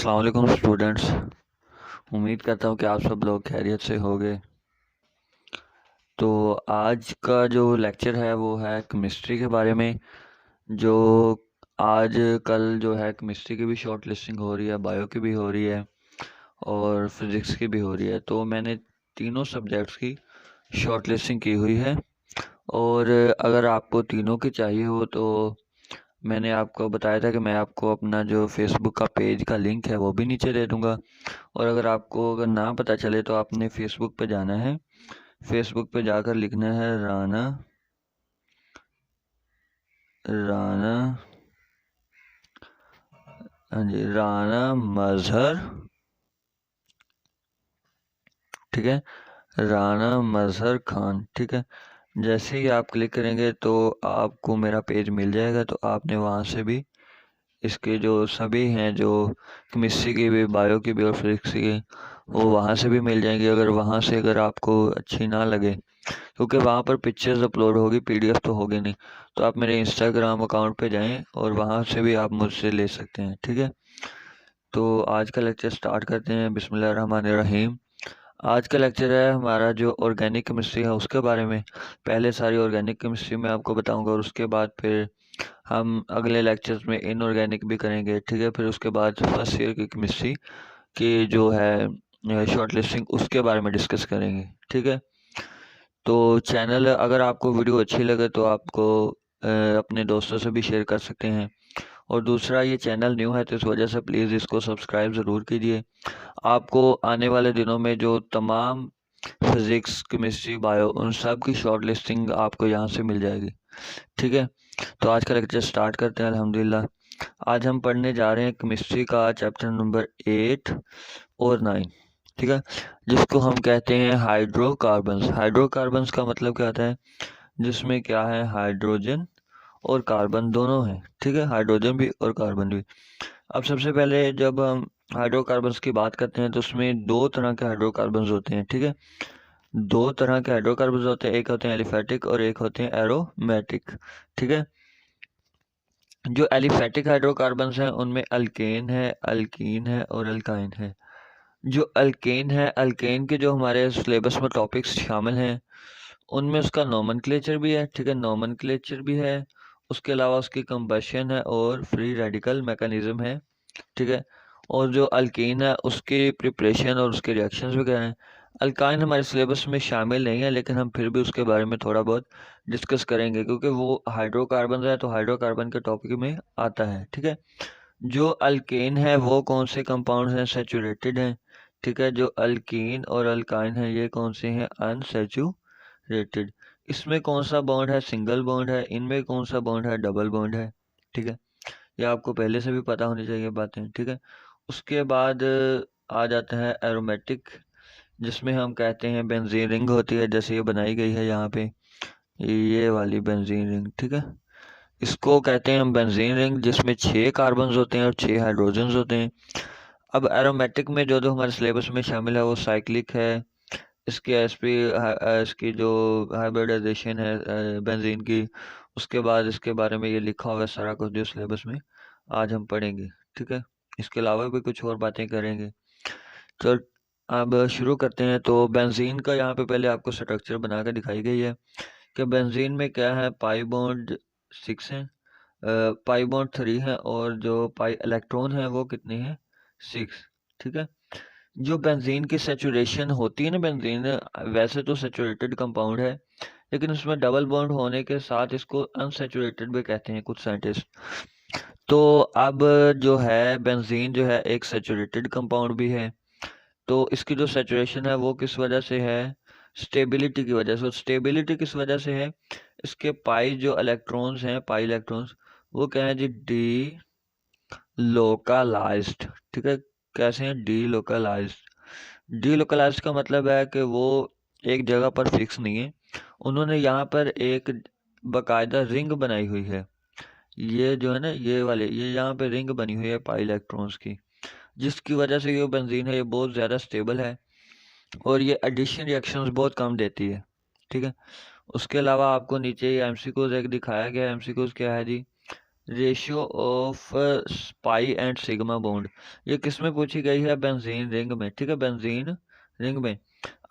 अस्सलाम वालेकुम स्टूडेंट्स। उम्मीद करता हूँ कि आप सब लोग खैरियत से होंगे। तो आज का जो लेक्चर है वो है केमिस्ट्री के बारे में। जो आज कल जो है केमिस्ट्री की भी शॉर्ट लिस्टिंग हो रही है, बायो की भी हो रही है और फिज़िक्स की भी हो रही है। तो मैंने तीनों सब्जेक्ट्स की शॉर्ट लिस्टिंग की हुई है और अगर आपको तीनों की चाहिए हो तो मैंने आपको बताया था कि मैं आपको अपना जो फेसबुक का पेज का लिंक है वो भी नीचे दे दूँगा। और अगर ना पता चले तो आपने फेसबुक पे जाना है। फेसबुक पे जाकर लिखना है राना राना हाँ जी, राना मजहर। ठीक है, राना मजहर खान। ठीक है, जैसे ही आप क्लिक करेंगे तो आपको मेरा पेज मिल जाएगा। तो आपने वहाँ से भी इसके जो सभी हैं, जो केमिस्ट्री की भी, बायो की भी और फिजिक्स की, वो वहाँ से भी मिल जाएंगे। अगर वहाँ से अगर आपको अच्छी ना लगे, क्योंकि वहाँ पर पिक्चर्स अपलोड होगी, पीडीएफ तो होगी नहीं, तो आप मेरे इंस्टाग्राम अकाउंट पे जाएं और वहाँ से भी आप मुझसे ले सकते हैं। ठीक है, तो आज का लेक्चर स्टार्ट करते हैं। बिस्मिल्लाहिर्रहमानिर्रहीम। आज का लेक्चर है हमारा जो ऑर्गेनिक केमिस्ट्री है उसके बारे में। पहले सारी ऑर्गेनिक केमिस्ट्री में आपको बताऊंगा और उसके बाद फिर हम अगले लेक्चर्स में इनऑर्गेनिक भी करेंगे। ठीक है, फिर उसके बाद फर्स्ट ईयर की केमिस्ट्री की जो है शॉर्ट लिस्टिंग, उसके बारे में डिस्कस करेंगे। ठीक है, तो चैनल, अगर आपको वीडियो अच्छी लगे तो आपको अपने दोस्तों से भी शेयर कर सकते हैं। और दूसरा, ये चैनल न्यू है तो इस वजह से प्लीज़ इसको सब्सक्राइब ज़रूर कीजिए। आपको आने वाले दिनों में जो तमाम फिज़िक्स, केमिस्ट्री, बायो, उन सब की शॉर्ट लिस्टिंग आपको यहाँ से मिल जाएगी। ठीक है, तो आज का लेक्चर स्टार्ट करते हैं अल्हम्दुलिल्लाह। आज हम पढ़ने जा रहे हैं केमिस्ट्री का चैप्टर नंबर 8 और 9। ठीक है, जिसको हम कहते हैं हाइड्रोकार्बन्स। हाइड्रोकार्बन्स का मतलब क्या होता है? जिसमें क्या है, हाइड्रोजन और कार्बन दोनों हैं। ठीक है, हाइड्रोजन भी और कार्बन भी। अब सबसे पहले जब हम हाइड्रोकार्बन्स की बात करते हैं तो उसमें दो तरह के हाइड्रोकार्बन्स होते हैं। ठीक है, दो तरह के हाइड्रोकार्बन्स होते हैं, एक होते हैं एलिफेटिक और एक होते हैं एरोमेटिक। ठीक है, जो एलिफेटिक हाइड्रोकार्बन्स हैं उनमें अल्केन है, अल्कीन है और अल्काइन है। जो अल्केन है, अल्केन के जो हमारे सिलेबस में टॉपिक्स शामिल हैं उनमें उसका नोमेनक्लेचर भी है। ठीक है, नोमेनक्लेचर भी है, उसके अलावा उसकी कंबशन है और फ्री रेडिकल मैकेनिज्म है। ठीक है, और जो अल्कीन है उसकी प्रिपरेशन और उसके रिएक्शंस वगैरह हैं। अल्काइन हमारे सिलेबस में शामिल नहीं है, लेकिन हम फिर भी उसके बारे में थोड़ा बहुत डिस्कस करेंगे क्योंकि वो हाइड्रोकार्बन है तो हाइड्रोकार्बन के टॉपिक में आता है। ठीक है, जो अल्केन है वो कौन से कंपाउंड हैं? सेचुरेटेड हैं। ठीक है, जो अल्कीन और अल्काइन है ये कौन से हैं? अनसेचुरेटेड। इसमें कौन सा बॉन्ड है? सिंगल बॉन्ड है। इनमें कौन सा बॉन्ड है? डबल बॉन्ड है। ठीक है, ये आपको पहले से भी पता होनी चाहिए बातें। ठीक है, उसके बाद आ जाता है एरोमेटिक, जिसमें हम कहते हैं बेंजीन रिंग होती है, जैसे ये बनाई गई है यहाँ पे, ये वाली बेंजीन रिंग। ठीक है, इसको कहते हैं हम बेंजीन रिंग, जिसमें 6 कार्बन होते हैं और 6 हाइड्रोजन होते हैं। अब एरोमेटिक में जो जो हमारे सिलेबस में शामिल है वो साइक्लिक है। इसकी एसपी, इसकी जो हाइब्रिडाइजेशन है बेंजीन की, उसके बाद इसके बारे में ये लिखा हुआ है सारा कुछ जो सिलेबस में आज हम पढ़ेंगे। ठीक है, इसके अलावा भी कुछ और बातें करेंगे। तो अब शुरू करते हैं। तो बेंजीन का यहाँ पे पहले आपको स्ट्रक्चर बना कर दिखाई गई है कि बेंजीन में क्या है, पाई बॉन्ड 6 है, पाई बॉन्ड 3 है और जो पाई इलेक्ट्रॉन है वो कितने हैं? 6। ठीक है, जो बेंजीन की सेचुरेशन होती है ना, बेंजीन वैसे तो सेचुरेटेड कंपाउंड है, लेकिन उसमें डबल बॉन्ड होने के साथ इसको अनसेचुरेटेड भी कहते हैं कुछ साइंटिस्ट। तो अब जो है बेंजीन जो है एक सेचुरेटेड कंपाउंड भी है। तो इसकी जो सेचुरेशन है वो किस वजह से है? स्टेबिलिटी की वजह से। स्टेबिलिटी किस वजह से है? इसके पाई जो इलेक्ट्रॉन्स हैं, पाई इलेक्ट्रॉन्स, वो क्या है जी? D localised. ठीक है, कैसे हैं? D localised. डी लोकलाइज्ड का मतलब है कि वो एक जगह पर फिक्स नहीं है। उन्होंने यहाँ पर एक बाकायदा रिंग बनाई हुई है। ये जो है ना, ये वाले, ये यहाँ पे रिंग बनी हुई है पाई इलेक्ट्रॉन्स की, जिसकी वजह से ये बेंजीन है ये बहुत ज़्यादा स्टेबल है और ये एडिशन रिएक्शंस बहुत कम देती है। ठीक है, उसके अलावा आपको नीचे एमसीक्यूज एक दिखाया गया है। एमसीक्यूज क्या है जी? Ratio of pi and sigma bond, ये किस में पूछी गई है? बेंजीन रिंग में, ठीक है, बेंजीन रिंग में।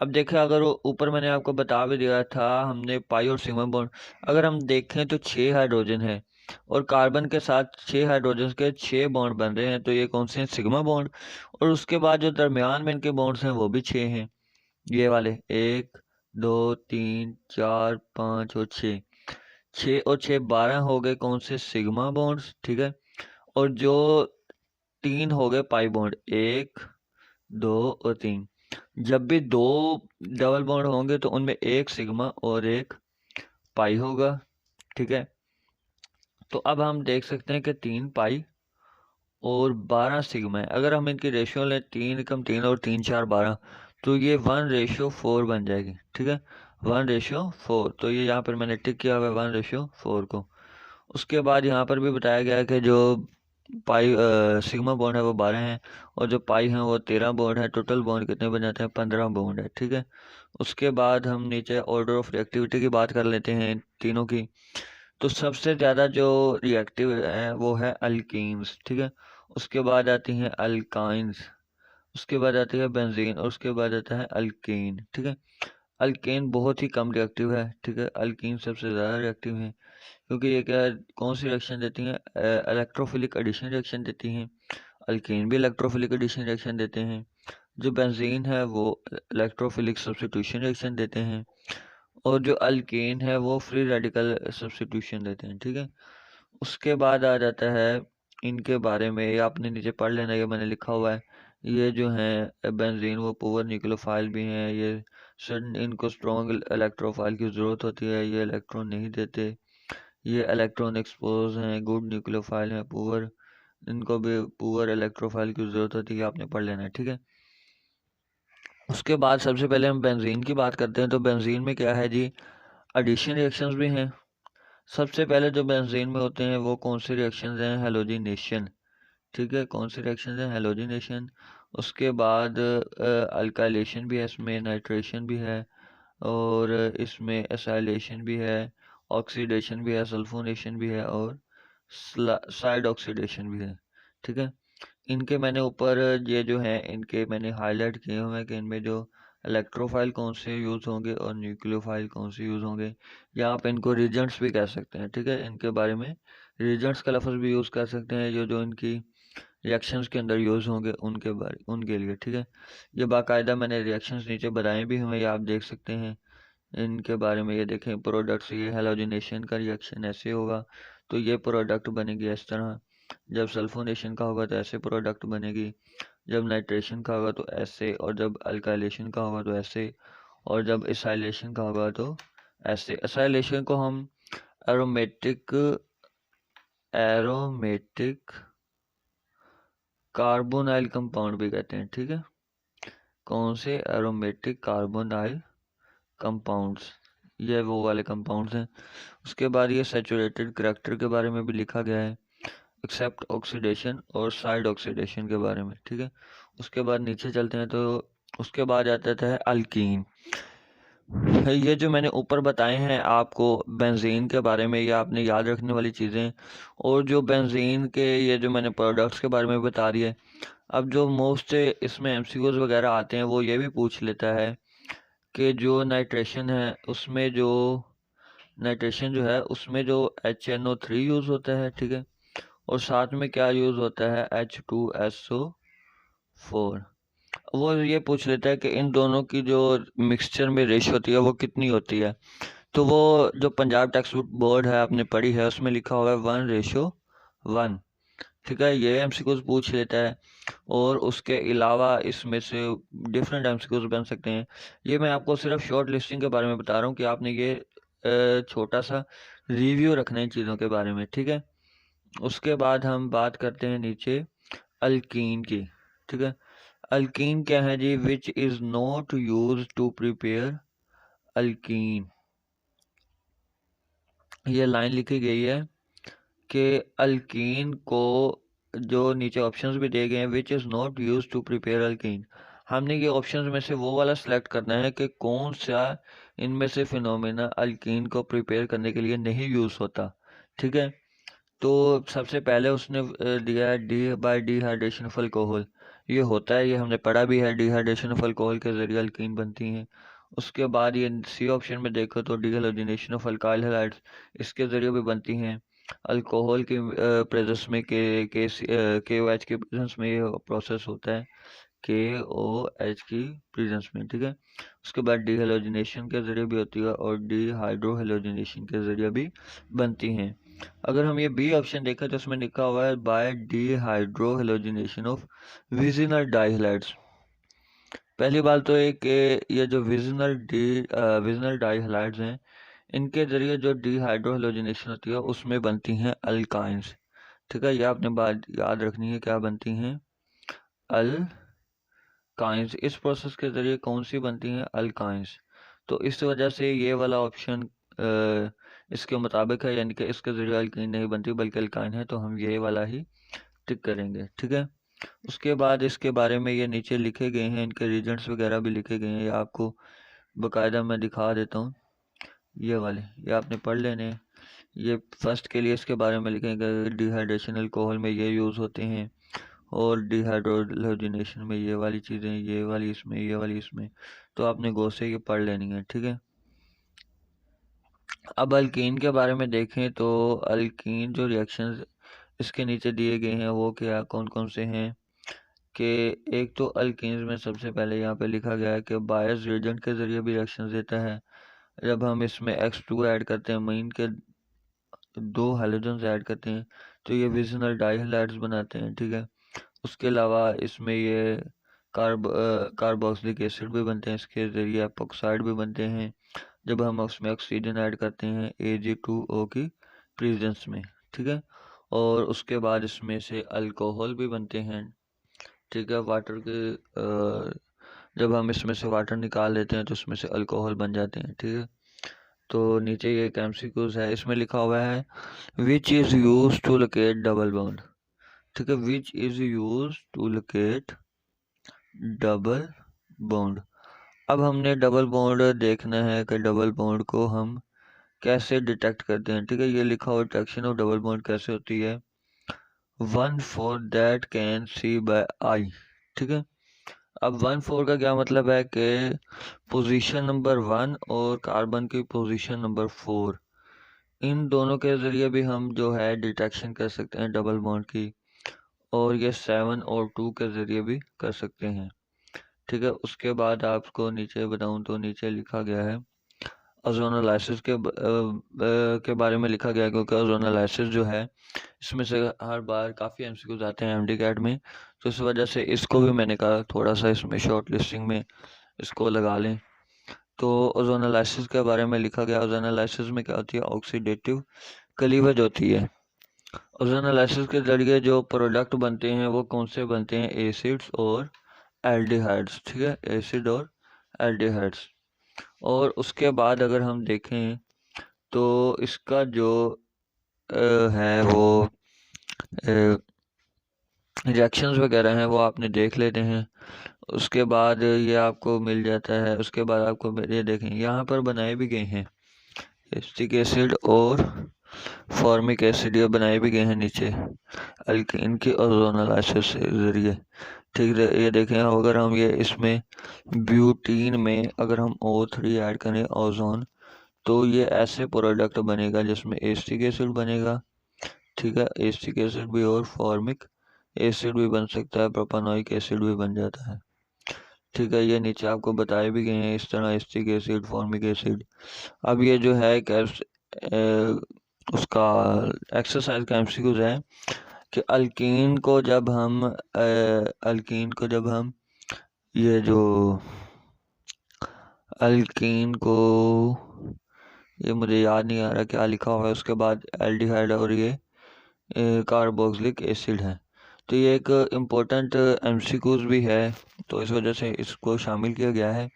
अब देखें, अगर ऊपर मैंने आपको बता भी दिया था हमने पाई और सिग्मा बॉन्ड, अगर हम देखें तो 6 हाइड्रोजन है और कार्बन के साथ 6 हाइड्रोजन के 6 बॉन्ड बन रहे हैं, तो ये कौन से हैं? Sigma bond. और उसके बाद जो दरमियान में इनके बॉन्ड्स हैं वो भी 6 हैं, ये वाले 1 2 3 4 5 और 6, 6 और 6 12 हो गए कौन से? सिग्मा बॉन्ड्स, ठीक है। और जो 3 हो गए पाई बॉन्ड, 1 2 और 3। जब भी 2 डबल बॉन्ड होंगे तो उनमें एक सिग्मा और एक पाई होगा, ठीक है। तो अब हम देख सकते हैं कि 3 पाई और 12 सिग्मा है। अगर हम इनकी रेशियो लें 3 कम 3 और 3 4 12, तो ये 1:4 बन जाएगी, ठीक है, 1:4। तो ये यहाँ पर मैंने टिक किया हुआ है 1:4 को। उसके बाद यहाँ पर भी बताया गया है कि जो पाई सिग्मा बॉन्ड है वो 12 है और जो पाई है वो 13 बॉन्ड है। टोटल बॉन्ड कितने बन जाते हैं? 15 बॉन्ड है, ठीक है। उसके बाद हम नीचे ऑर्डर ऑफ रिएक्टिविटी की बात कर लेते हैं तीनों की। तो सबसे ज़्यादा जो रिएक्टिव है वो है अल्कीन्स, ठीक है। उसके बाद आती हैं अल्काइंस, उसके बाद आती है बेंजीन और उसके बाद आता है अल्कीन, ठीक है। अल्केन बहुत ही कम रिएक्टिव है, ठीक है। अल्कीन सबसे ज़्यादा रिएक्टिव है क्योंकि ये क्या कौन सी रिएक्शन देती हैं? इलेक्ट्रोफिलिक एडिशन रिएक्शन देती हैं। अल्कीन भी इलेक्ट्रोफिलिक एडिशन रिएक्शन देते हैं। जो बेंजीन है वो इलेक्ट्रोफिलिक सब्स्टिट्यूशन रिएक्शन देते हैं और जो अल्केन है वो फ्री रेडिकल सब्स्टिट्यूशन देते हैं, ठीक है। उसके बाद आ जाता है इनके बारे में, ये आपने नीचे पढ़ लेना, ये मैंने लिखा हुआ है। ये जो है बेंजीन वो पुअर न्यूक्लियोफाइल भी हैं, ये सडन इनको स्ट्रॉन्ग इलेक्ट्रोफाइल की ज़रूरत होती है, ये इलेक्ट्रॉन नहीं देते। ये इलेक्ट्रॉन एक्सपोज हैं, गुड न्यूक्लियोफाइल हैं, पुअर, इनको भी पुअर इलेक्ट्रोफाइल की ज़रूरत होती है, आपने पढ़ लेना है, ठीक है। उसके बाद सबसे पहले हम बेंजीन की बात करते हैं। तो बेंजीन में क्या है जी? एडिशन रिएक्शंस भी हैं। सबसे पहले जो बेंजीन में होते हैं वो कौन से रिएक्शंस हैं? हेलोजिनेशन, ठीक है, कौन से रिएक्शंस हैं? हेलोजिनेशन। उसके बाद अल्काइलेशन भी है, इसमें नाइट्रेशन भी है और इसमें एसाइलेशन भी है, ऑक्सीडेशन भी है, सल्फोनेशन भी है और साइड ऑक्सीडेशन भी है, ठीक है। इनके मैंने ऊपर ये जो है इनके मैंने हाईलाइट किए हुए हैं कि इनमें जो इलेक्ट्रोफाइल कौन से यूज़ होंगे और न्यूक्लियोफाइल कौन से यूज़ होंगे, या आप इनको रीजेंट्स भी कह सकते हैं, ठीक है। इनके बारे में रीजेंट्स का लफ्ज़ भी यूज़ कर सकते हैं, जो जो इनकी रिएक्शंस के अंदर यूज़ होंगे उनके लिए, ठीक है। ये बाकायदा मैंने रिएक्शंस नीचे बताए भी हुए, ये आप देख सकते हैं इनके बारे में। ये देखें प्रोडक्ट्स, ये हेलोजिनेशन का रिएक्शन ऐसे होगा तो ये प्रोडक्ट बनेगी इस तरह, जब सल्फोनेशन का होगा तो ऐसे प्रोडक्ट बनेगी, जब नाइट्रेशन का होगा तो ऐसे, और जब अल्काइलेशन का होगा तो ऐसे, और जब एसाइलेशन का होगा तो ऐसे। एसाइलेशन को हम एरोमेटिक एरोमेटिक कार्बोनाइल कंपाउंड भी कहते हैं, ठीक है। कौन से? एरोमेटिक कार्बोनाइल कंपाउंड्स, ये वो वाले कंपाउंड्स हैं। उसके बाद ये सैचुरेटेड करैक्टर के बारे में भी लिखा गया है, एक्सेप्ट ऑक्सीडेशन और साइड ऑक्सीडेशन के बारे में, ठीक है। उसके बाद नीचे चलते हैं तो उसके बाद आता है अल्कीन। ये जो मैंने ऊपर बताए हैं आपको बेंजीन के बारे में, ये आपने याद रखने वाली चीज़ें। और जो बेंजीन के ये जो मैंने प्रोडक्ट्स के बारे में बता रही है। अब जो मोस्ट इसमें एमसीक्यूज वगैरह आते हैं वो ये भी पूछ लेता है कि जो नाइट्रेशन है उसमें जो नाइट्रेशन जो है उसमें जो HNO3 यूज़ होता है, ठीक है, और साथ में क्या यूज़ होता है? H2SO4। वो ये पूछ लेता है कि इन दोनों की जो मिक्सचर में रेशियो होती है वो कितनी होती है। तो वो जो पंजाब टेक्स्ट बुक बोर्ड है आपने पढ़ी है उसमें लिखा हुआ है 1:1, ठीक है। ये एमसीक्यूज पूछ लेता है और उसके अलावा इसमें से डिफरेंट एमसीक्यूज बन सकते हैं। ये मैं आपको सिर्फ शॉर्ट लिस्टिंग के बारे में बता रहा हूँ कि आपने ये छोटा सा रिव्यू रखना है चीज़ों के बारे में, ठीक है। उसके बाद हम बात करते हैं नीचे अल्कीन की, ठीक है। अल्कीन क्या है जी? Which is not use to prepare alkene. ये लाइन लिखी गई है कि अल्कीन को, जो नीचे ऑप्शंस भी दिए गए हैं, which is not use to prepare alkene, हमने ये ऑप्शंस में से वो वाला सिलेक्ट करना है कि कौन सा इनमें से फिनोमेना अल्कीन को प्रिपेयर करने के लिए नहीं यूज़ होता, ठीक है। तो सबसे पहले उसने दिया है D bye dehydration of alcohol. ये होता है, ये हमने पढ़ा भी है, डिहाइड्रेशन ऑफ अल्कोहल के जरिए अल्कीन बनती हैं। उसके बाद ये सी ऑप्शन में देखो तो डीहेलोजिनेशन ऑफ अल्काइल हैलाइड्स, इसके जरिए भी बनती हैं। अल्कोहल की प्रेजेंस में के ओ एच के प्रेजेंस में ये प्रोसेस होता है, के ओ एच की प्रेजेंस में, ठीक है। उसके बाद डीहेलोजिनेशन के जरिए भी होती है और डीहाइड्रोहेलोजिनेशन के जरिए भी बनती हैं। अगर हम ये बी ऑप्शन देखें तो उसमें लिखा हुआ है बाय डीहाइड्रोहेलोजिनेशन ऑफ विजिनल डाइहैलाइड्स। पहली बात तो एक कि ये जो विजिनल डाइहैलाइड्स हैं, इनके जरिए जो डीहाइड्रोहेलोजिनेशन होती है उसमें बनती हैं अल्काइंस, ठीक है। ये आपने बात याद रखनी है, क्या बनती हैं? अल्काइंस। इस प्रोसेस के जरिए कौन सी बनती हैं? अल्काइंस। तो इस वजह से ये वाला ऑप्शन इसके मुताबिक है, यानी कि इसके जरिए अल्कीन नहीं बनती बल्कि अल्काइन है, तो हम ये वाला ही टिक करेंगे, ठीक है। उसके बाद इसके बारे में ये नीचे लिखे गए हैं, इनके रीजन्स वगैरह भी लिखे गए हैं, ये आपको बकायदा मैं दिखा देता हूँ। ये वाले ये आपने पढ़ लेने हैं। ये फर्स्ट के लिए इसके बारे में लिखेंगे, डिहाइड्रेशन अल्कोहल में ये यूज़ होते हैं, और डिहाइड्रोजनेशन में ये वाली चीज़ें, ये वाली इसमें, ये वाली इसमें, तो आपने गौर से ये पढ़ लेनी है, ठीक है। अब अल्कीन के बारे में देखें तो अल्कीन जो रिएक्शंस इसके नीचे दिए गए हैं वो क्या कौन कौन से हैं, कि एक तो अल्कीन्स में सबसे पहले यहाँ पे लिखा गया है कि बायस रिएजेंट के जरिए भी रिएक्शन देता है। जब हम इसमें X2 ऐड करते हैं, मीन के 2 हैलोजन्स ऐड करते हैं, तो ये विजिनल डाइहैलाइड्स बनाते हैं, ठीक है। उसके अलावा इसमें ये कार्बोक्सिलिक एसिड भी बनते हैं, इसके जरिए एपोक्साइड भी बनते हैं जब हम उसमें ऑक्सीजन ऐड करते हैं Ag2O की प्रेजेंस में, ठीक है। और उसके बाद इसमें से अल्कोहल भी बनते हैं, ठीक है। वाटर के जब हम इसमें से वाटर निकाल लेते हैं तो उसमें से अल्कोहल बन जाते हैं, ठीक है। तो नीचे ये एक एमसीक्यूज है, इसमें लिखा हुआ है which is use to locate double bond, ठीक है। Which is use to locate double bond. अब हमने डबल बॉन्ड देखना है कि डबल बॉन्ड को हम कैसे डिटेक्ट करते हैं, ठीक है। ये लिखा हुआ डिटेक्शन ऑफ डबल बॉन्ड कैसे होती है, 1,4 दैट कैन सी बाय आई, ठीक है। अब 1,4 का क्या मतलब है कि पोजीशन नंबर 1 और कार्बन की पोजीशन नंबर 4, इन दोनों के ज़रिए भी हम जो है डिटेक्शन कर सकते हैं डबल बॉन्ड की, और ये 7 और 2 के ज़रिए भी कर सकते हैं, ठीक है। उसके बाद आपको नीचे बताऊं तो नीचे लिखा गया है ओजोनोलाइसिस के बारे में लिखा गया है, क्योंकि ओजोनोलाइसिस जो है इसमें से हर बार काफ़ी एमसीक्यूज आते हैं एमडी कैट में, तो इस वजह से इसको भी मैंने कहा थोड़ा सा इसमें शॉर्ट लिस्टिंग में इसको लगा लें। तो ओजोनोलाइसिस के बारे में लिखा गया, ओजोनोलाइसिस में क्या होती है, ऑक्सीडेटिव क्लीवेज होती है। ओजोनोलाइसिस के जरिए जो प्रोडक्ट बनते हैं वो कौन से बनते हैं, एसिड्स और एल्डिहाइड्स, ठीक है, एसिड और एल्डिहाइड्स। और उसके बाद अगर हम देखें तो इसका जो है वो रिएक्शंस वगैरह हैं वो आपने देख लेते हैं। उसके बाद ये आपको मिल जाता है, उसके बाद आपको ये देखें यहाँ पर बनाए भी गए हैं एसिटिक एसिड और फॉर्मिक एसिड, ये बनाए भी गए हैं नीचे अल्कीन की ओजोनोलाइसिस के जरिए, ठीक है। ये देखें अगर हम ये इसमें ब्यूटीन में अगर हम O3 ऐड करें ओजोन, तो ये ऐसे प्रोडक्ट बनेगा जिसमें एसिटिक एसिड बनेगा, ठीक है, एसिटिक एसिड भी और फॉर्मिक एसिड भी बन सकता है, प्रोपानोइक एसिड भी बन जाता है, ठीक है। ये नीचे आपको बताए भी गए हैं इस तरह एसिटिक एसिड, फॉर्मिक एसिड। अब ये जो है उसका एक्सरसाइज का एमसीक्यूज है कि अल्कीन को जब हम ये जो अल्कीन को, ये मुझे याद नहीं आ रहा क्या लिखा हुआ है, उसके बाद एल्डिहाइड और ये कार्बोक्सिलिक एसिड है, तो ये एक इम्पोर्टेंट एमसीक्यूज भी है, तो इस वजह से इसको शामिल किया गया है।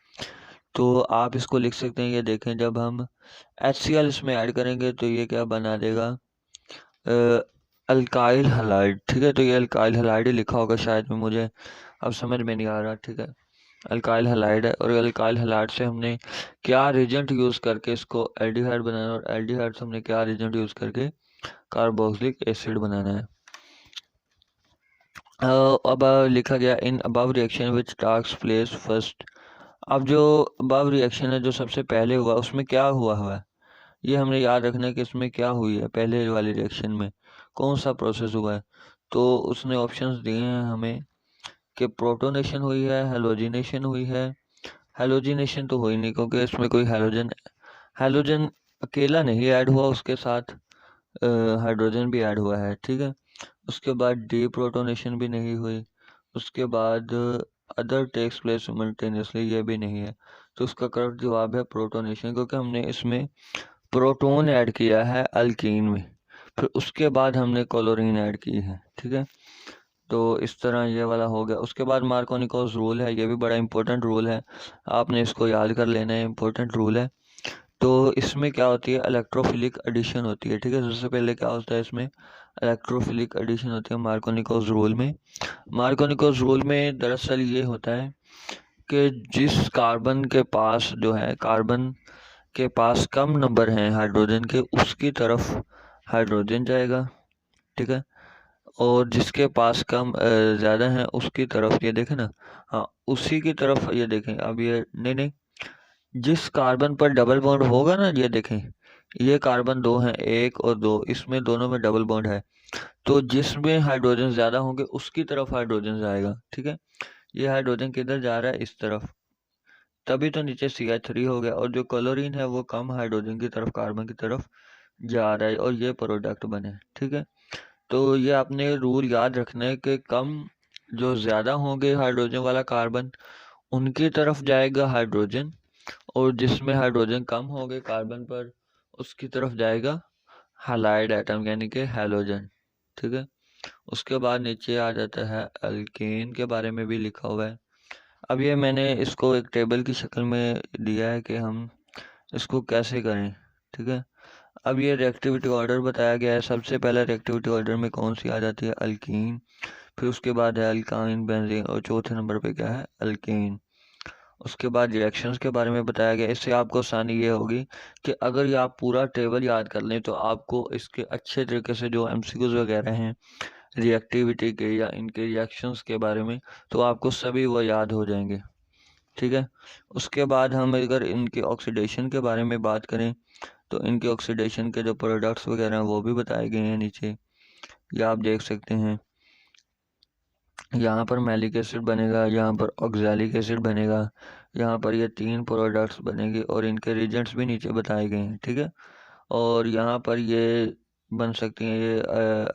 तो आप इसको लिख सकते हैं, ये देखें जब हम HCl इसमें ऐड करेंगे तो ये क्या बना देगा, अल्काइल हलाइड, ठीक है। तो ये अल्काइल हलाइड ही लिखा होगा शायद में, मुझे अब समझ में नहीं आ रहा, ठीक है। अल्काइल हलाइड है, और अल्काइल हलाइड से हमने क्या रिजेंट यूज़ करके इसको एल्डिहाइड बनाया, और एल्डिहाइड से हमने क्या रिजेंट यूज़ करके कार्बोक्सिलिक एसिड बनाना है। अब लिखा गया in above reaction which task place first. अब जो अबव रिएक्शन है जो सबसे पहले हुआ उसमें क्या हुआ है ये हमने याद रखना है कि इसमें क्या हुई है, पहले वाली रिएक्शन में कौन सा प्रोसेस हुआ है। तो उसने ऑप्शंस दिए हैं हमें कि प्रोटोनेशन हुई है, हेलोजिनेशन हुई है। हेलोजिनेशन तो हुई नहीं क्योंकि इसमें कोई हेलोजन हेलोजन अकेला नहीं ऐड हुआ, उसके साथ हाइड्रोजन भी ऐड हुआ है, ठीक है। उसके बाद डी प्रोटोनेशन भी नहीं हुई। उसके बाद अदर टेक्स प्लेस सिमल्टेनियसली, ये भी नहीं है। तो उसका करेक्ट जवाब है प्रोटोनेशन, क्योंकि हमने इसमें प्रोटोन ऐड किया है अल्कीन में, फिर उसके बाद हमने क्लोरीन ऐड की है, ठीक है। तो इस तरह ये वाला हो गया। उसके बाद मार्कोनिकोस रूल है, ये भी बड़ा इंपॉर्टेंट रूल है, आपने इसको याद कर लेना है, इंपॉर्टेंट रूल है। तो इसमें क्या होती है, इलेक्ट्रोफिलिक एडिशन होती है, ठीक है। सबसे पहले क्या होता है इसमें, इलेक्ट्रोफिलिक एडिशन होती है मार्कोनिकोस रूल में। मार्कोनिकोस रूल में दरअसल ये होता है कि जिस कार्बन के पास जो है, कार्बन के पास कम नंबर हैं हाइड्रोजन के, उसकी तरफ हाइड्रोजन जाएगा, ठीक है। और जिसके पास कम ज़्यादा हैं उसकी तरफ, ये देखें ना, हाँ उसी की तरफ ये देखें। अब ये नहीं नहीं, जिस कार्बन पर डबल बॉन्ड होगा ना, ये देखें, ये कार्बन दो हैं, एक और दो, इसमें दोनों में डबल बॉन्ड है, तो जिसमें हाइड्रोजन ज़्यादा होंगे उसकी तरफ हाइड्रोजन जाएगा, ठीक है। ये हाइड्रोजन किधर जा रहा है, इस तरफ, तभी तो नीचे CH3 हो गया। और जो क्लोरीन है वो कम हाइड्रोजन की तरफ, कार्बन की तरफ जा रहा है, और ये प्रोडक्ट बने, ठीक है। तो ये आपने रूल याद रखना है कि कम, जो ज़्यादा होंगे हाइड्रोजन वाला कार्बन उनकी तरफ जाएगा हाइड्रोजन, और जिसमें हाइड्रोजन कम होंगे कार्बन पर उसकी तरफ जाएगा हैलाइड एटम यानी कि हैलोजन, ठीक है। उसके बाद नीचे आ जाता है अल्केन के बारे में भी लिखा हुआ है। अब ये मैंने इसको एक टेबल की शक्ल में दिया है कि हम इसको कैसे करें, ठीक है। अब ये रिएक्टिविटी ऑर्डर बताया गया है। सबसे पहले रिएक्टिविटी ऑर्डर में कौन सी आ जाती है, अल्कीन, फिर उसके बाद है अल्काइन, बेंजीन, और चौथे नंबर पे क्या है, अल्केन। उसके बाद रिएक्शंस के बारे में बताया गया। इससे आपको आसानी ये होगी कि अगर ये आप पूरा टेबल याद कर लें तो आपको इसके अच्छे तरीके से जो MCQs वगैरह हैं रिएक्टिविटी के या इनके रिएक्शंस के बारे में, तो आपको सभी वो याद हो जाएंगे, ठीक है। उसके बाद हम अगर इनके ऑक्सीडेशन के बारे में बात करें तो इनके ऑक्सीडेशन के जो प्रोडक्ट्स वगैरह हैं वो भी बताए गए हैं नीचे, ये आप देख सकते हैं। यहाँ पर मैलिक एसिड बनेगा, यहाँ पर ऑक्सैलिक एसिड बनेगा, यहाँ पर ये तीन प्रोडक्ट्स बनेंगे, और इनके रिजेंट्स भी नीचे बताए गए हैं, ठीक है। और यहाँ पर ये बन सकती हैं ये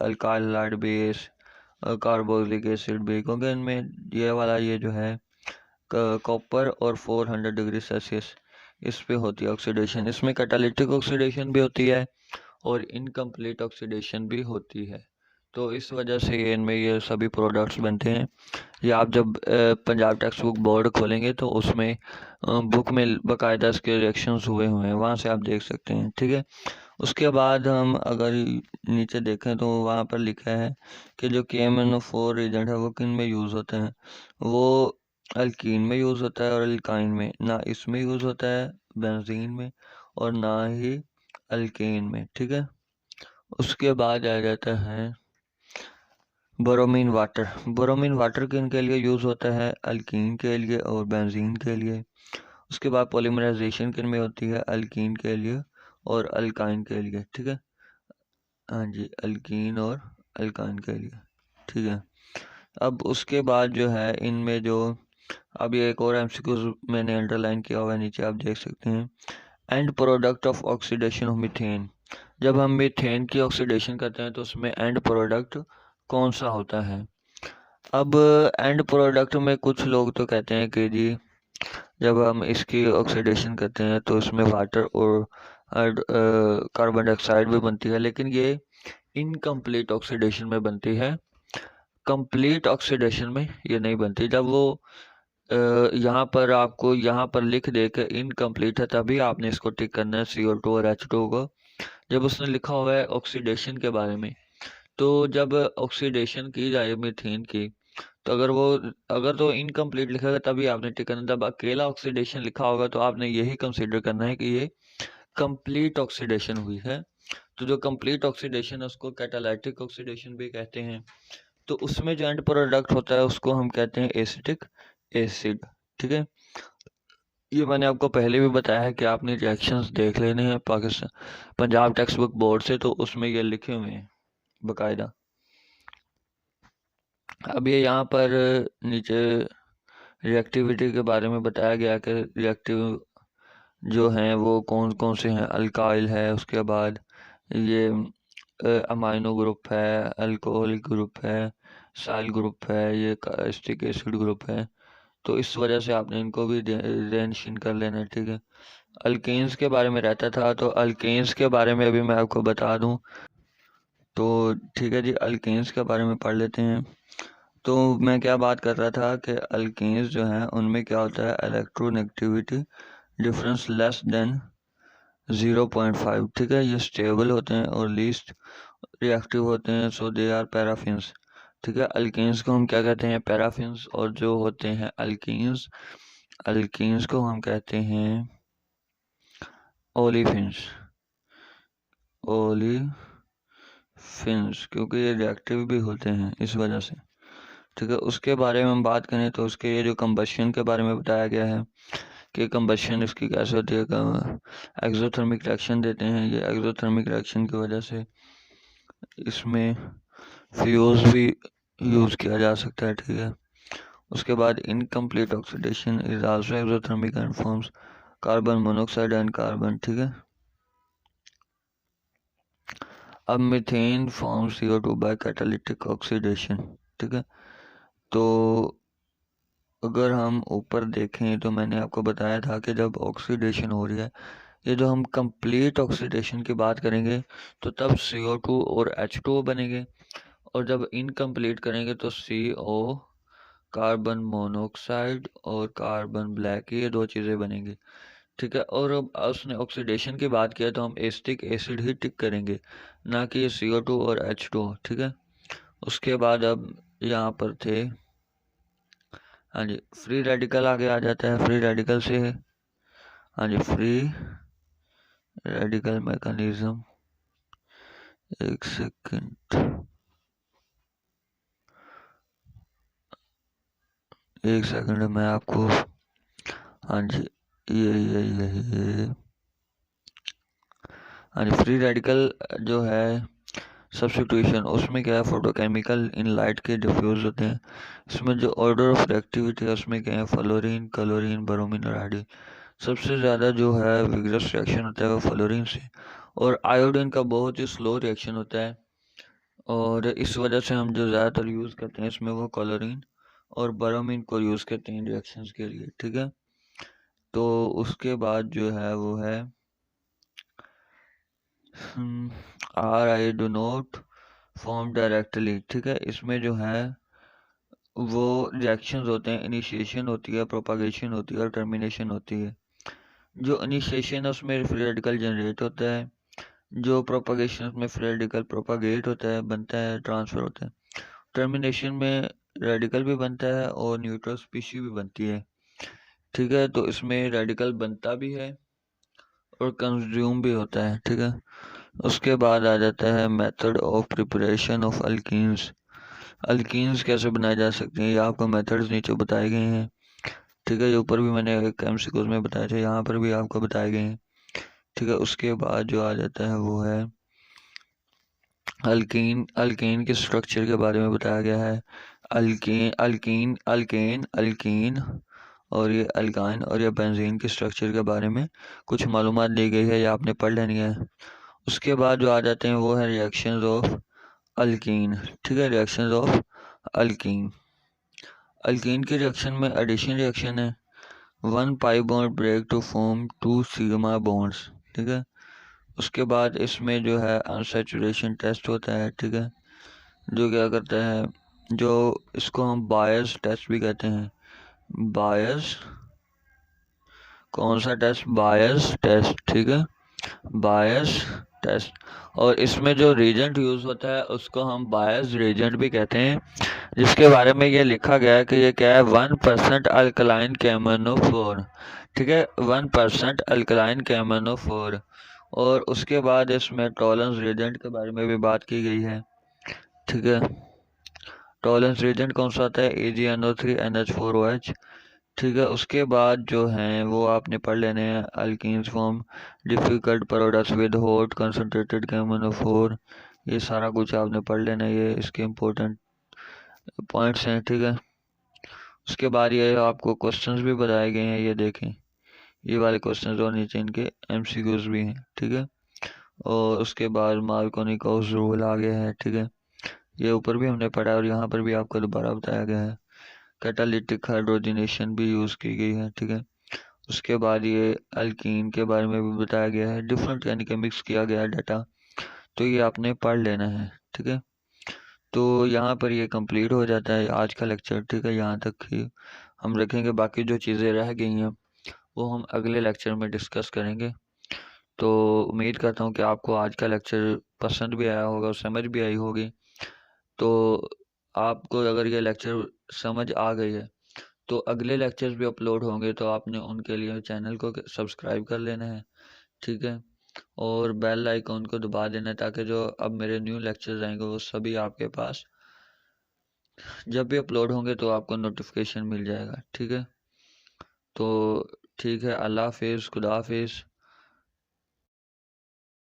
alkyl halide base, carboxylic acid भी, क्योंकि इनमें ये वाला ये जो है कॉपर और 400 डिग्री सेल्सियस इस पे होती है ऑक्सीडेशन। इसमें कैटालिटिक ऑक्सीडेशन भी होती है और इनकम्प्लीट ऑक्सीडेशन भी होती है। तो इस वजह से इनमें ये सभी प्रोडक्ट्स बनते हैं। ये आप जब पंजाब टेक्स्ट बुक बोर्ड खोलेंगे तो उसमें बुक में बाकायदा इसके रिएक्शंस हुए हैं, वहाँ से आप देख सकते हैं, ठीक है। उसके बाद हम अगर नीचे देखें तो वहाँ पर लिखा है कि जो KMnO4 एजेंट है वो किन में यूज़ होते हैं। वो अल्कीन में यूज़ होता है और अल्काइन में, ना इसमें यूज़ होता है बेंजीन में, और ना ही अल्केन में, ठीक है। उसके बाद आ जाता है बोरोमीन वाटर। बोरोमीन वाटर किन के लिए यूज़ होता है, अल्कीन के लिए और बेंजीन के लिए। उसके बाद पॉलीमराइजेशन किन में होती है, अल्कीन के लिए और अल्काइन के लिए, ठीक है। हाँ जी, अल्कीन और अल्काइन के लिए, ठीक है। अब उसके बाद जो है इनमें जो, अब ये एक और MCQ मैंने अंडरलाइन किया हुआ है नीचे, आप देख सकते हैं। And product of oxidation of methane. जब हम मीथेन की ऑक्सीडेशन करते हैं तो उसमें एंड प्रोडक्ट कौन सा होता है। अब एंड प्रोडक्ट में कुछ लोग तो कहते हैं कि जी जब हम इसकी ऑक्सीडेशन करते हैं तो इसमें वाटर और कार्बन डाइऑक्साइड भी बनती है, लेकिन ये इनकम्प्लीट ऑक्सीडेशन में बनती है, कंप्लीट ऑक्सीडेशन में ये नहीं बनती। जब वो यहाँ पर आपको यहाँ पर लिख दे के इनकम्प्लीट है तभी आपने इसको टिक करना है, CO2 और H2 को। जब उसने लिखा हुआ है ऑक्सीडेशन के बारे में, तो जब ऑक्सीडेशन की जाए मीथेन की, तो अगर तो इनकम्प्लीट लिखेगा तभी आपने टिक करना। जब अकेला ऑक्सीडेशन लिखा होगा तो आपने यही कंसीडर करना है कि ये कंप्लीट ऑक्सीडेशन हुई है, तो जो कंप्लीट ऑक्सीडेशन है उसको कैटालाइटिक ऑक्सीडेशन भी कहते हैं। तो उसमें जो एंड प्रोडक्ट होता है उसको हम कहते हैं एसिटिक एसिड। ठीक है, ये मैंने आपको पहले भी बताया है कि आपने रिएक्शंस देख लेने हैं Pakistan Punjab text book board से, तो उसमें ये लिखे हुए हैं बकायदा। अब ये यहाँ पर नीचे रिएक्टिविटी के बारे में बताया गया कि रिएक्टिव जो हैं वो कौन कौन से हैं। अल्काइल है, उसके बाद ये अमाइनो ग्रुप है, अल्कोहलिक ग्रुप है, साइल ग्रुप है, ये एसिटिक एसिड ग्रुप है। तो इस वजह से आपने इनको भी रेंशन कर लेना है। ठीक है, अल्केन्स के बारे में रहता था, तो अल्केन्स के बारे में अभी मैं आपको बता दूं। तो ठीक है जी, अल्केन्स के बारे में पढ़ लेते हैं। तो मैं क्या बात कर रहा था कि अल्केन्स जो हैं उनमें क्या होता है, इलेक्ट्रोनेगेटिविटी डिफरेंस लेस देन 0.5। ठीक है, ये स्टेबल होते हैं और लीस्ट रिएक्टिव होते हैं, सो दे आर पैराफिन्स। ठीक है, अल्केन्स को हम क्या कहते हैं, पैराफिन्स। और जो होते हैं अल्कीन्स, अल्कीन्स को हम कहते हैं ओलिफिन्स। ओलिफिन्स क्योंकि ये रिएक्टिव भी होते हैं इस वजह से। ठीक है, उसके बारे में हम बात करें तो उसके ये जो कंबशन के बारे में बताया गया है कि कंबशन इसकी कैसे होती है। एक्सोथर्मिक रिएक्शन देते हैं, ये एक्सोथर्मिक रिएक्शन की वजह से इसमें फ्यूज भी यूज़ किया जा सकता है। ठीक है, उसके बाद incomplete oxidation is also exothermic and forms carbon monoxide and carbon. ठीक है, अब methane form CO2 by catalytic oxidation. ठीक है, तो अगर हम ऊपर देखें तो मैंने आपको बताया था कि जब ऑक्सीडेशन हो रही है, ये जो हम कंप्लीट ऑक्सीडेशन की बात करेंगे तो तब CO2 और H2O बनेंगे, और जब इनकम्प्लीट करेंगे तो CO कार्बन मोनोऑक्साइड और कार्बन ब्लैक, ये दो चीज़ें बनेंगी। ठीक है, और अब उसने ऑक्सीडेशन की बात किया तो हम एसिटिक एसिड ही टिक करेंगे, ना कि CO2 और H2O। ठीक है, उसके बाद अब यहाँ पर थे, हाँ जी, फ्री रेडिकल आगे आ जाता है। फ्री रेडिकल से, हाँ जी, फ्री रेडिकल मैकेनिज्म, एक सेकंड, एक सेकंड मैं आपको, हाँ जी, ये हाँ जी, फ्री रेडिकल जो है सब्स्टिट्यूशन, उसमें क्या है, फोटोकेमिकल इन लाइट के डिफ्यूज होते हैं। इसमें जो ऑर्डर ऑफ रिएक्टिविटी है उसमें क्या है, फ्लोरीन, क्लोरीन, ब्रोमीन और आयोडीन। सबसे ज़्यादा जो है विग्रस रिएक्शन होता है वो फ्लोरीन से, और आयोडीन का बहुत ही स्लो रिएक्शन होता है, और इस वजह से हम जो ज़्यादातर यूज़ करते हैं इसमें वो क्लोरीन और ब्रोमीन को यूज़ करते हैं रिएक्शंस के लिए। ठीक है, तो उसके बाद जो है वो है I do not form directly। ठीक है, इसमें जो है वो रिएक्शंस होते हैं, इनिशिएशन होती है, प्रोपागेशन होती है और टर्मिनेशन होती है। जो इनिशिएशन है उसमें फ्री रेडिकल जनरेट होता है, जो प्रोपागेशन में फ्री रेडिकल प्रोपागेट होता है, बनता है, ट्रांसफर होता है। टर्मिनेशन में रेडिकल भी बनता है और न्यूट्रल स्पीशीज भी बनती है। ठीक है, तो इसमें रेडिकल बनता भी है और कंज्यूम भी होता है। ठीक है, उसके बाद आ जाता है method of preparation of alkenes. Alkenes कैसे बनाए जा सकते हैं, ये आपको मेथड्स नीचे बताए गए हैं। ठीक है, ये ऊपर भी मैंने एक MCQs में बताए थे, यहाँ पर भी आपको बताए गए हैं। ठीक है, उसके बाद जो आ जाता है वो है अल्कीन। अल्कीन के स्ट्रक्चर के बारे में बताया गया है। अल्कीन, अल्कीन, अल्केन, अल्कीन और ये अल्काइन और ये बेंजीन के स्ट्रक्चर के बारे में कुछ मालूमात दी गई है, ये आपने पढ़ लेनी है। उसके बाद जो आ जाते हैं वो है रिएक्शंस ऑफ अल्कीन। ठीक है, रिएक्शंस ऑफ अल्कीन। अल्कीन की रिएक्शन में एडिशन रिएक्शन है, 1 pi bond break to form 2 sigma bonds. ठीक है, उसके बाद इसमें जो है अनसैचुरेशन टेस्ट होता है। ठीक है, जो क्या करता है, जो इसको हम बायस टेस्ट भी कहते हैं। बायस, कौन सा टेस्ट, बायस टेस्ट। ठीक है, बायस टेस्ट, और इसमें जो रिएजेंट यूज होता है उसको हम बायस रिएजेंट भी कहते हैं, जिसके बारे में ये लिखा गया है कि ये क्या है, 1% अल्कलाइन KMnO4। ठीक है, 1% अल्कलाइन KMnO4, और उसके बाद इसमें टॉलरेंस रीजेंट के बारे में भी बात की गई है, ठीक है। टॉलरेंस रीजेंट कौन सा आता है, AgNO3NH4OH, ठीक है। उसके बाद जो हैं वो आपने पढ़ लेने हैं, alkenes form difficult products with hot concentrated KMnO4, ये सारा कुछ आपने पढ़ लेना है, ये इसके इम्पोर्टेंट पॉइंट्स हैं, ठीक है। उसके बाद ये आपको क्वेश्चंस भी बताए गए हैं, ये देखें, ये वाले क्वेश्चंस और नीचे इनके MCQs भी हैं, ठीक है। और उसके बाद मार्कोनिकॉस रूल आ गया है, ठीक है। ये ऊपर भी हमने पढ़ा और यहाँ पर भी आपको दोबारा बताया गया है। कैटालिटिक हाइड्रोजनेशन भी यूज़ की गई है, ठीक है। उसके बाद ये अल्कीन के बारे में भी बताया गया है, डिफरेंट यानी कि मिक्स किया गया डाटा, तो ये आपने पढ़ लेना है, ठीक है। तो यहाँ पर ये कंप्लीट हो जाता है आज का लेक्चर, ठीक है। यहाँ तक ही हम रखेंगे, बाकी जो चीज़ें रह गई हैं वो हम अगले लेक्चर में डिस्कस करेंगे। तो उम्मीद करता हूँ कि आपको आज का लेक्चर पसंद भी आया होगा और समझ भी आई होगी। तो आपको अगर ये लेक्चर समझ आ गई है तो अगले लेक्चर्स भी अपलोड होंगे, तो आपने उनके लिए चैनल को सब्सक्राइब कर लेना है, ठीक है। और बेल आइकॉन को दबा देना है, ताकि जो अब मेरे न्यू लेक्चर्स आएंगे वो सभी आपके पास जब भी अपलोड होंगे तो आपको नोटिफिकेशन मिल जाएगा, ठीक है। तो ठीक है, अल्लाह हाफिज़, खुदा हाफिज़।